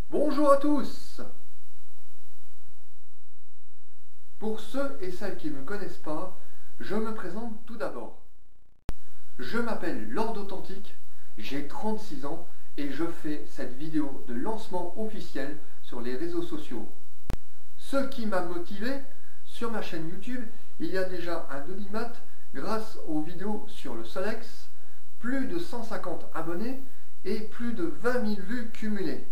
Bonjour à tous! Pour ceux et celles qui ne me connaissent pas, je me présente tout d'abord. Je m'appelle Lord Authentique, j'ai 36 ans et je fais cette vidéo de lancement officiel sur les réseaux sociaux. Ce qui m'a motivé, sur ma chaîne YouTube, il y a déjà un audimat grâce aux vidéos sur le Solex, plus de 150 abonnés et plus de 20 000 vues cumulées.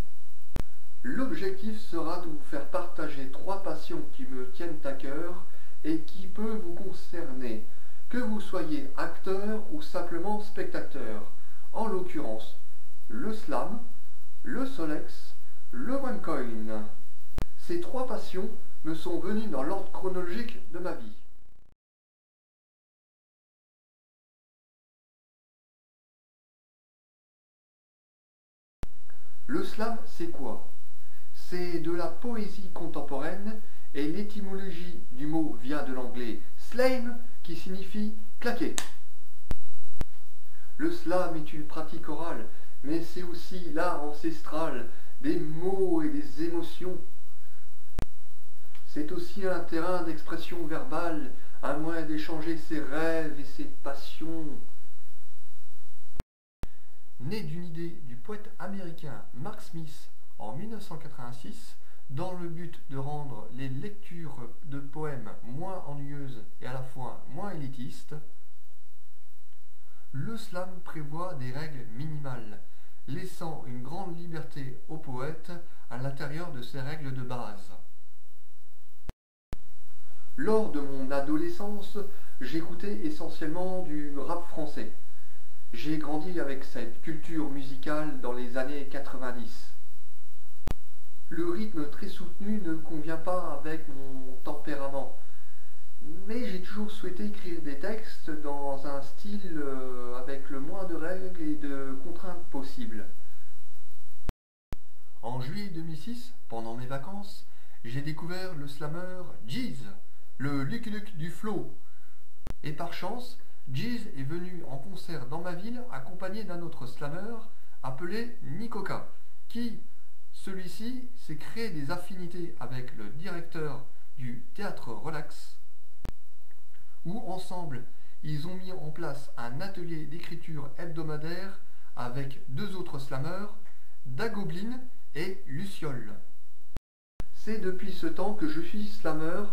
L'objectif sera de vous faire partager 3 passions qui me tiennent à cœur et qui peuvent vous concerner, que vous soyez acteur ou simplement spectateur, en l'occurrence le slam, le Solex, le OneCoin. Ces 3 passions me sont venues dans l'ordre chronologique de ma vie. Le slam, c'est quoi? C'est de la poésie contemporaine et l'étymologie du mot vient de l'anglais slam qui signifie claquer. Le slam est une pratique orale, mais c'est aussi l'art ancestral des mots et des émotions. C'est aussi un terrain d'expression verbale, un moyen d'échanger ses rêves et ses passions. Né d'une idée du poète américain Mark Smith en 1986, dans le but de rendre les lectures de poèmes moins ennuyeuses et à la fois moins élitistes, le slam prévoit des règles minimales, laissant une grande liberté aux poètes à l'intérieur de ces règles de base. Lors de mon adolescence, j'écoutais essentiellement du rap français. J'ai grandi avec cette culture musicale dans les années 90. Le rythme très soutenu ne convient pas avec mon tempérament, mais j'ai toujours souhaité écrire des textes dans un style avec le moins de règles et de contraintes possibles. En juillet 2006, pendant mes vacances, j'ai découvert le slammer Jeez, le Lucky Luke du flow. Et par chance, Jeez est venu en concert dans ma ville accompagné d'un autre slammer appelé Nikoka, qui, celui-ci, s'est créé des affinités avec le directeur du théâtre Relax, où ensemble, ils ont mis en place un atelier d'écriture hebdomadaire avec 2 autres slammers, Dagoblin et Luciole. C'est depuis ce temps que je suis slammer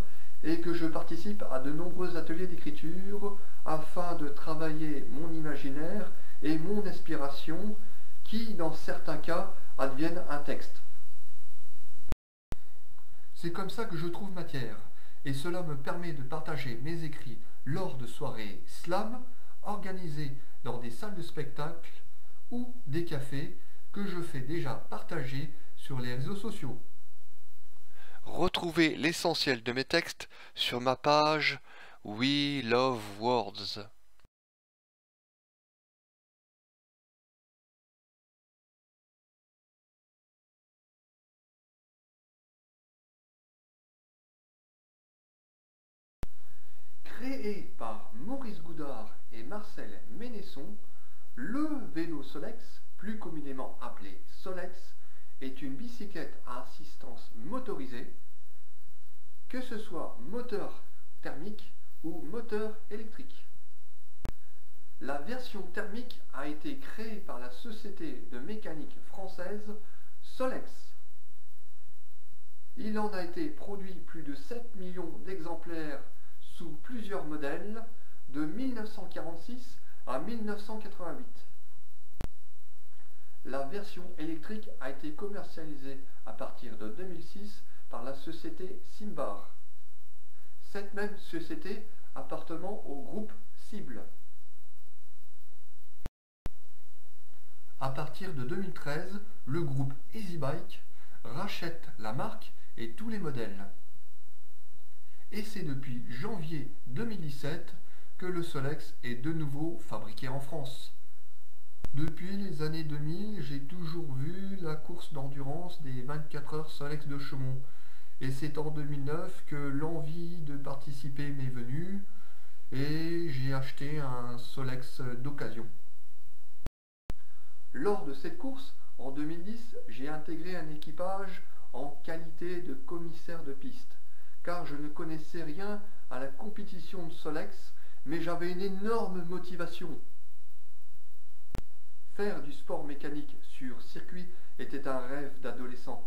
et que je participe à de nombreux ateliers d'écriture afin de travailler mon imaginaire et mon inspiration qui, dans certains cas, adviennent un texte. C'est comme ça que je trouve matière, et cela me permet de partager mes écrits lors de soirées slam organisées dans des salles de spectacle ou des cafés que je fais déjà partager sur les réseaux sociaux. Retrouvez l'essentiel de mes textes sur ma page We Love Words. Créé par Maurice Goudard et Marcel Ménesson, le vélo Solex, plus communément appelé Solex, est une bicyclette à assistance motorisée, que ce soit moteur thermique ou moteur électrique. La version thermique a été créée par la société de mécanique française Solex. Il en a été produit plus de 7 millions d'exemplaires sous plusieurs modèles de 1946 à 1988. La version électrique a été commercialisée à partir de 2006 par la société Simbar, cette même société appartenant au groupe Cible. À partir de 2013, le groupe EasyBike rachète la marque et tous les modèles. Et c'est depuis janvier 2017 que le Solex est de nouveau fabriqué en France. Depuis les années 2000, j'ai toujours vu la course d'endurance des 24 heures Solex de Chaumont. Et c'est en 2009 que l'envie de participer m'est venue et j'ai acheté un Solex d'occasion. Lors de cette course, En 2010, j'ai intégré un équipage en qualité de commissaire de piste, car je ne connaissais rien à la compétition de Solex, mais j'avais une énorme motivation. Faire du sport mécanique sur circuit était un rêve d'adolescent.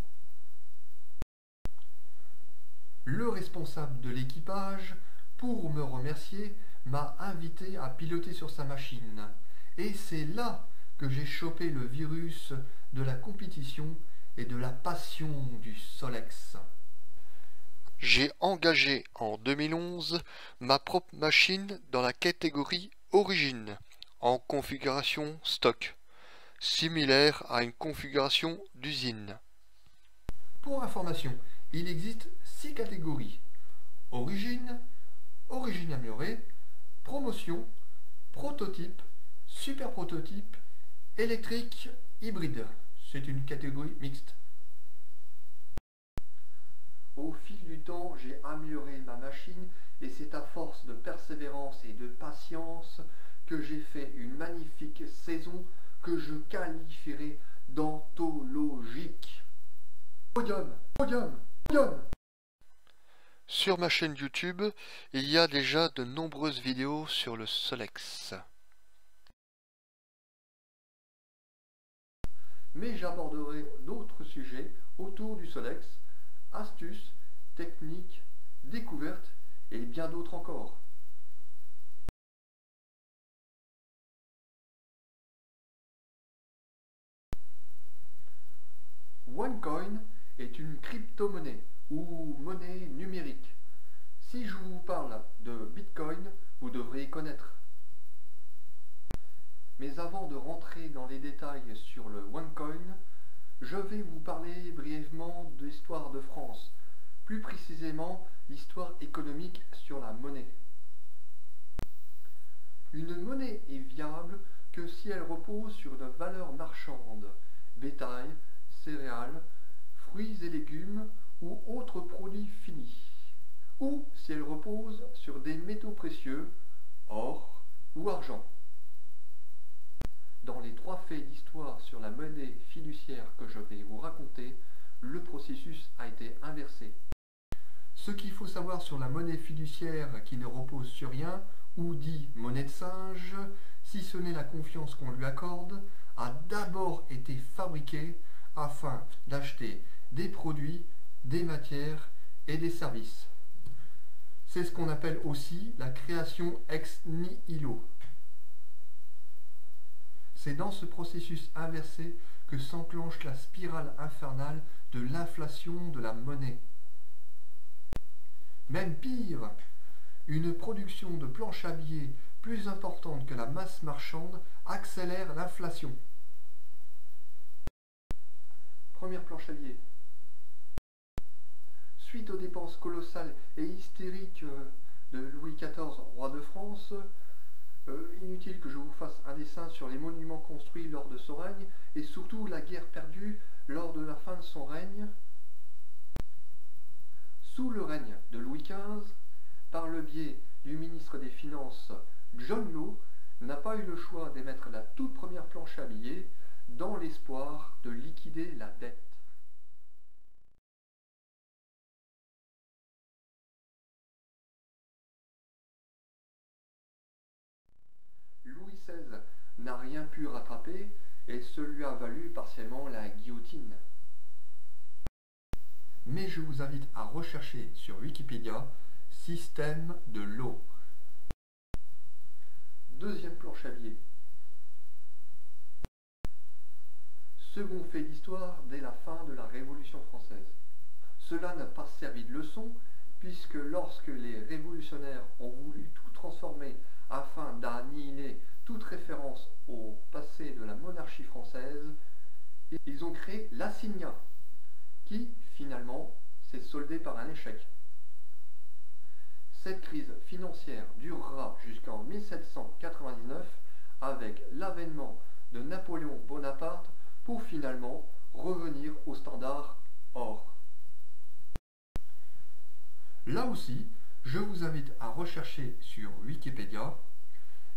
Le responsable de l'équipage, pour me remercier, m'a invité à piloter sur sa machine. Et c'est là que j'ai chopé le virus de la compétition et de la passion du Solex. J'ai engagé en 2011 ma propre machine dans la catégorie Origine, en configuration stock, similaire à une configuration d'usine. Pour information, il existe 6 catégories. Origine, origine améliorée, promotion, prototype, super prototype, électrique, hybride. C'est une catégorie mixte. Au fil du temps, j'ai amélioré ma machine et c'est à force de persévérance et de patience que j'ai fait une magnifique saison que je qualifierai d'anthologique. Podium, podium, podium. Sur ma chaîne YouTube, il y a déjà de nombreuses vidéos sur le Solex. Mais j'aborderai d'autres sujets autour du Solex, astuces, techniques, découvertes et bien d'autres encore. OneCoin est une crypto-monnaie ou monnaie numérique. Si je vous parle de Bitcoin, vous devriez y connaître. Mais avant de rentrer dans les détails sur le OneCoin, je vais vous parler brièvement de l'histoire de France, plus précisément l'histoire économique sur la monnaie. Une monnaie est viable que si elle repose sur une valeur marchande, bétail, céréales, fruits et légumes ou autres produits finis, ou si elle repose sur des métaux précieux, or ou argent. Dans les 3 faits d'histoire sur la monnaie fiduciaire que je vais vous raconter, le processus a été inversé. Ce qu'il faut savoir sur la monnaie fiduciaire qui ne repose sur rien, ou dit monnaie de singe, si ce n'est la confiance qu'on lui accorde, a d'abord été fabriquée afin d'acheter des produits, des matières et des services. C'est ce qu'on appelle aussi la création ex nihilo. C'est dans ce processus inversé que s'enclenche la spirale infernale de l'inflation de la monnaie. Même pire, une production de planches à billets plus importante que la masse marchande accélère l'inflation. Première planche à billets. Suite aux dépenses colossales et hystériques de Louis XIV, roi de France, inutile que je vous fasse un dessin sur les monuments construits lors de son règne et surtout la guerre perdue lors de la fin de son règne. Sous le règne de Louis XV, par le biais du ministre des Finances John Law, n'a pas eu le choix d'émettre la toute première planche à billets dans l'espoir de liquider la dette. Louis XVI n'a rien pu rattraper et ce lui a valu partiellement la guillotine. Mais je vous invite à rechercher sur Wikipédia système de Law. Deuxième planche à billets. Second fait d'histoire dès la fin de la Révolution française. Cela n'a pas servi de leçon puisque lorsque les révolutionnaires ont voulu tout transformer afin d'annihiler toute référence au passé de la monarchie française, ils ont créé l'assignat, qui finalement s'est soldé par un échec. Cette crise financière durera jusqu'en 1799 avec l'avènement de Napoléon Bonaparte pour finalement revenir au standard or. Là aussi, je vous invite à rechercher sur Wikipédia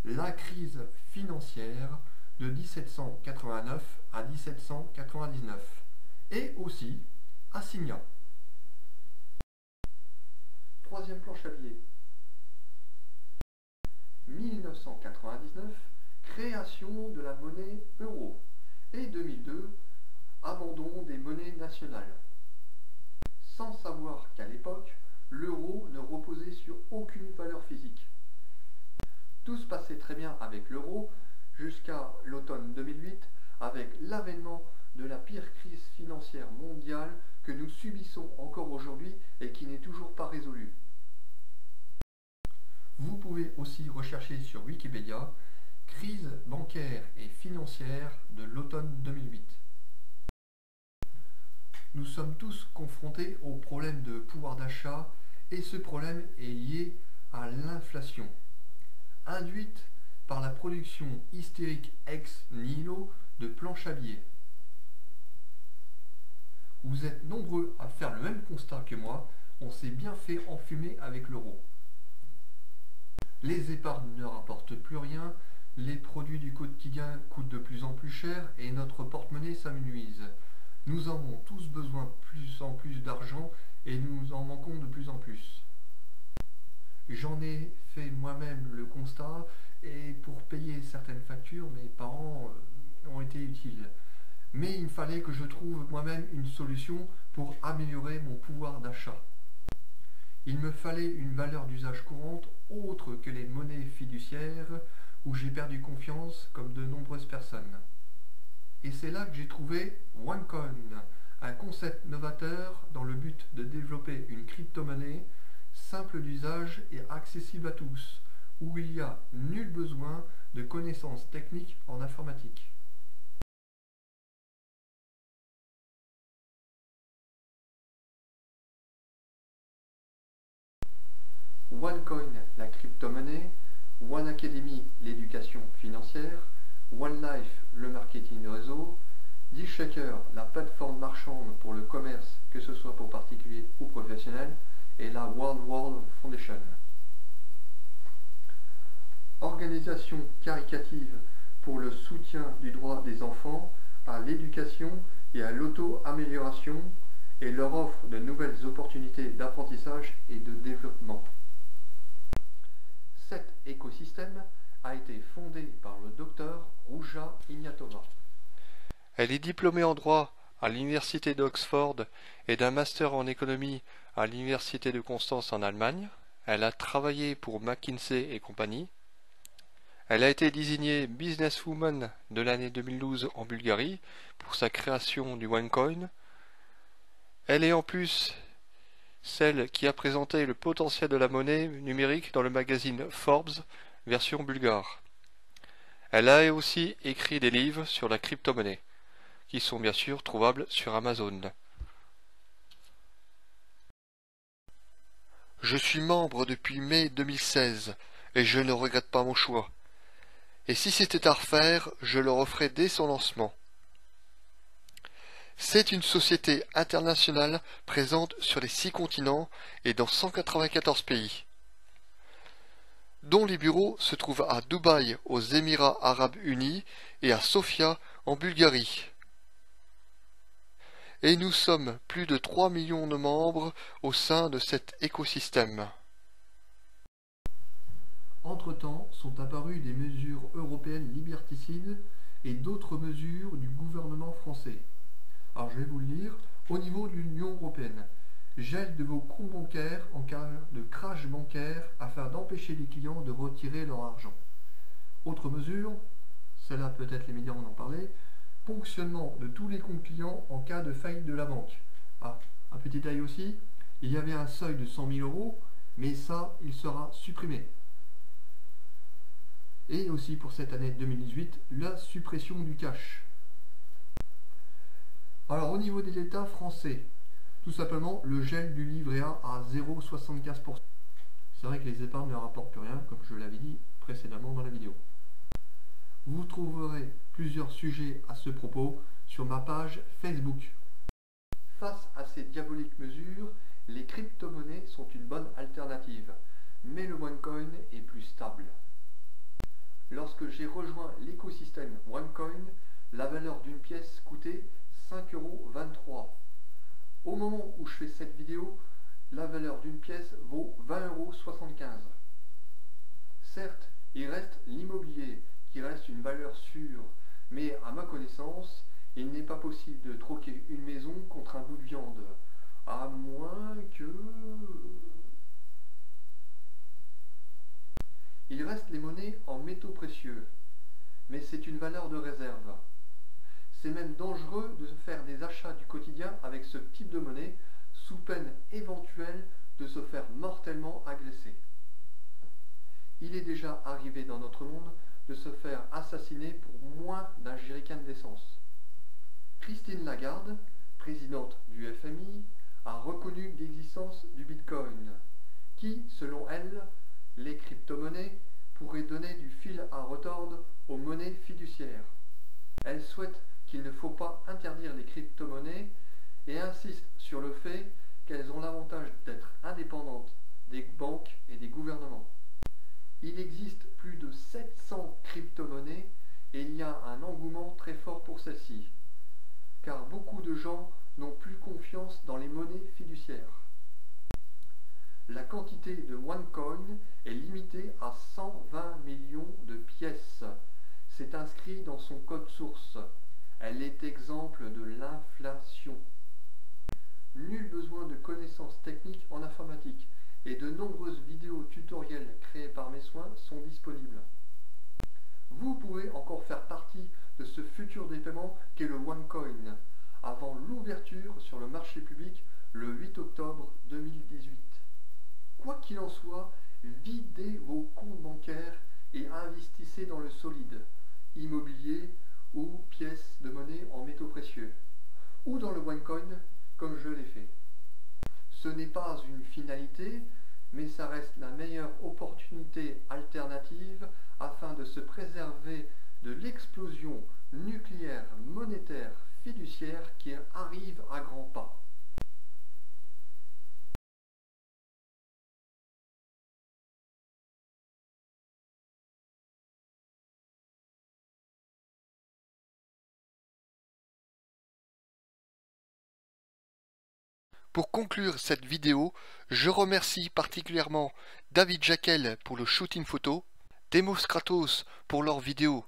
la crise financière de 1789 à 1799 et aussi à Signa. Troisième planche à billets. 1999, création de la monnaie euro. Et 2002, abandon des monnaies nationales. Sans savoir qu'à l'époque, l'euro ne reposait sur aucune valeur physique. Tout se passait très bien avec l'euro jusqu'à l'automne 2008, avec l'avènement de la pire crise financière mondiale que nous subissons encore aujourd'hui et qui n'est toujours pas résolue. Vous pouvez aussi rechercher sur Wikipédia « Crise bancaire et financière de l'automne 2008 ». Nous sommes tous confrontés au problème de pouvoir d'achat et ce problème est lié à l'inflation, induite par la production hystérique ex nihilo de planches à billets. Vous êtes nombreux à faire le même constat que moi, on s'est bien fait enfumer avec l'euro. Les épargnes ne rapportent plus rien, les produits du quotidien coûtent de plus en plus cher et notre porte-monnaie s'amenuise. Nous avons tous besoin de plus en plus d'argent et nous en manquons de plus en plus. J'en ai fait moi-même le constat et pour payer certaines factures, mes parents ont été utiles. Mais il fallait que je trouve moi-même une solution pour améliorer mon pouvoir d'achat. Il me fallait une valeur d'usage courante autre que les monnaies fiduciaires où j'ai perdu confiance comme de nombreuses personnes. Et c'est là que j'ai trouvé OneCoin, un concept novateur dans le but de développer une crypto-monnaie simple d'usage et accessible à tous, où il n'y a nul besoin de connaissances techniques en informatique. OneCoin, la crypto-monnaie, OneAcademy, l'éducation financière, OneLife, le marketing de réseau, DealShaker, la plateforme marchande pour le commerce, que ce soit pour particuliers ou professionnels, et la One World Foundation. Organisation caritative pour le soutien du droit des enfants à l'éducation et à l'auto-amélioration et leur offre de nouvelles opportunités d'apprentissage et de développement. Cet écosystème a été fondé par le docteur Ruja Ignatova. Elle est diplômée en droit à l'université d'Oxford et d'un master en économie à l'université de Constance en Allemagne. Elle a travaillé pour McKinsey et compagnie. Elle a été désignée Businesswoman de l'année 2012 en Bulgarie pour sa création du OneCoin. Elle est en plus celle qui a présenté le potentiel de la monnaie numérique dans le magazine Forbes, version bulgare. Elle a aussi écrit des livres sur la crypto-monnaie, qui sont bien sûr trouvables sur Amazon. Je suis membre depuis mai 2016 et je ne regrette pas mon choix. Et si c'était à refaire, je le referais dès son lancement. C'est une société internationale présente sur les 6 continents et dans 194 pays, dont les bureaux se trouvent à Dubaï aux Émirats Arabes Unis et à Sofia en Bulgarie. Et nous sommes plus de 3 millions de membres au sein de cet écosystème. Entre-temps, sont apparues des mesures européennes liberticides et d'autres mesures du gouvernement français. Alors je vais vous le lire. Au niveau de l'Union européenne, gel de vos comptes bancaires en cas de crash bancaire afin d'empêcher les clients de retirer leur argent. Autre mesure, celle-là peut-être les médias en ont parlé, ponctionnement de tous les comptes clients en cas de faillite de la banque. Ah, un petit détail aussi, il y avait un seuil de 100 000 euros, mais ça, il sera supprimé. Et aussi pour cette année 2018, la suppression du cash. Alors au niveau des États français, tout simplement le gel du livret A à 0,75%. C'est vrai que les épargnes ne rapportent plus rien, comme je l'avais dit précédemment dans la vidéo. Vous trouverez plusieurs sujets à ce propos sur ma page Facebook. Face à ces diaboliques mesures, les crypto-monnaies sont une bonne alternative, mais le OneCoin est plus stable. Lorsque j'ai rejoint l'écosystème OneCoin, la valeur d'une pièce coûtait 5,23 €. Au moment où je fais cette vidéo, la valeur d'une pièce vaut 20,75 €. Certes, il reste l'immobilier qui reste une valeur sûre, mais à ma connaissance, il n'est pas possible de troquer une maison contre un bout de viande, à moins que... Il reste les monnaies en métaux précieux, mais c'est une valeur de réserve. C'est même dangereux de faire des achats du quotidien avec ce type de monnaie, sous peine éventuelle de se faire mortellement agresser. Il est déjà arrivé dans notre monde de se faire assassiner pour moins d'un jerrycan d'essence. Christine Lagarde, présidente du FMI, a reconnu l'existence du Bitcoin, qui, selon elle, les crypto-monnaies pourraient donner du fil à retordre aux monnaies fiduciaires. Elle souhaite qu'il ne faut pas interdire les crypto-monnaies et insiste sur le fait qu'elles ont l'avantage d'être indépendantes des banques et des gouvernements. Il existe plus de 700 crypto-monnaies et il y a un engouement très fort pour celles-ci, car beaucoup de gens n'ont plus confiance dans les monnaies fiduciaires. La quantité de OneCoin est limitée à 120 millions de pièces. C'est inscrit dans son code source. Elle est exemple de l'inflation. Nul besoin de connaissances techniques en informatique et de nombreuses vidéos tutoriels créées par mes soins sont disponibles. Vous pouvez encore faire partie de ce futur des paiements qu'est le OneCoin, avant l'ouverture sur le marché public le 8 octobre 2018. Quoi qu'il en soit, videz vos comptes bancaires et investissez dans le solide, immobilier ou pièces de monnaie en métaux précieux, ou dans le OneCoin comme je l'ai fait. Ce n'est pas une finalité, mais ça reste la meilleure opportunité alternative afin de se préserver de l'explosion nucléaire monétaire fiduciaire qui arrive à grands pas. Pour conclure cette vidéo, je remercie particulièrement David Jacquel pour le shooting photo, Demos Kratos pour leur vidéo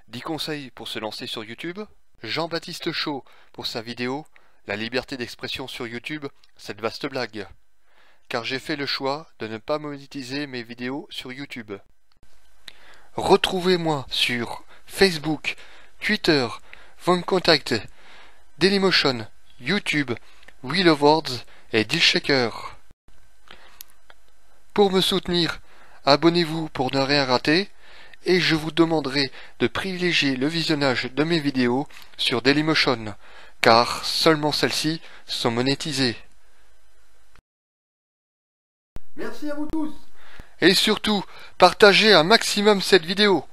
10 conseils pour se lancer sur YouTube, Jean-Baptiste Chaud pour sa vidéo La liberté d'expression sur YouTube, cette vaste blague, car j'ai fait le choix de ne pas monétiser mes vidéos sur YouTube. Retrouvez-moi sur Facebook, Twitter, OneContact, Dailymotion, YouTube, Wheel of Words et Dealshaker. Pour me soutenir, abonnez-vous pour ne rien rater et je vous demanderai de privilégier le visionnage de mes vidéos sur Dailymotion, car seulement celles-ci sont monétisées. Merci à vous tous. Et surtout, partagez un maximum cette vidéo.